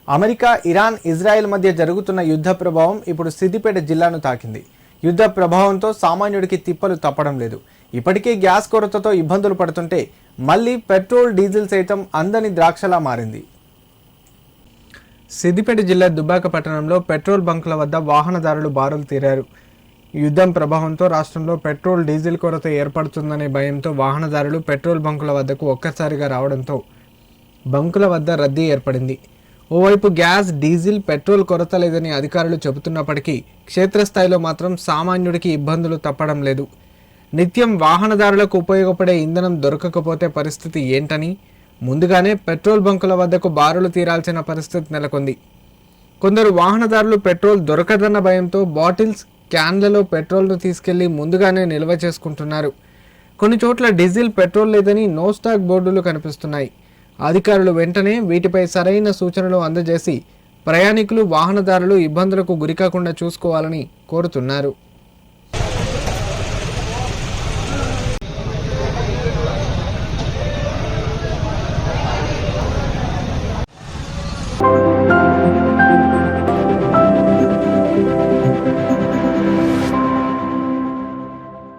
America, Iran, Israel మధ్య జరుగుతున్న యుద్ధ ప్రభావం ఇప్పుడు సిద్దిపేట జిల్లాను తాకింది. యుద్ధ ప్రభావంతో సామాన్యుడికి తిప్పలు తప్పడం లేదు. ఇప్పటికే గ్యాస్ కొరతతో ఇబ్బందులు పడుతుంటే మళ్ళీ పెట్రోల్, డీజిల్ సైతం అందని ద్రాక్షలా మారింది. సిద్దిపేట జిల్లా దుబ్బాక పట్టణంలో పెట్రోల్ బంకుల వద్ద వాహనదారులు బారులు తీరారు. యుద్ధం ప్రభావంతో రాష్ట్రంలో పెట్రోల్, డీజిల్ కొరత ఏర్పడుతుందనే భయంతో వాహనదారులు పెట్రోల్ బంకుల వద్దకు ఒక్కసారిగా రావడంతో బంకుల వద్ద రద్దీ ఏర్పడింది. ఓవైపు గ్యాస్, డీజిల్, పెట్రోల్ కొరత లేదని అధికారులు చెబుతున్నప్పటికీ క్షేత్రస్థాయిలో మాత్రం సామాన్యుడికి ఇబ్బందులు తప్పడం లేదు. నిత్యం వాహనదారులకు ఉపయోగపడే ఇంధనం దొరకకపోతే పరిస్థితి ఏంటని ముందుగానే పెట్రోల్ బంకుల వద్దకు బారులు తీరాల్సిన పరిస్థితి నెలకొంది. కొందరు వాహనదారులు పెట్రోల్ దొరకదన్న భయంతో బాటిల్స్, క్యాన్లలో పెట్రోల్ను తీసుకెళ్లి ముందుగానే నిల్వ చేసుకుంటున్నారు. కొన్ని చోట్ల డీజిల్, పెట్రోల్ లేదని నో స్టాక్ బోర్డులు కనిపిస్తున్నాయి. అధికారులు వెంటనే వీటిపై సరైన సూచనలు అందజేసి ప్రయాణికులు, వాహనదారులు ఇబ్బందులకు గురికాకుండా చూసుకోవాలని కోరుతున్నారు.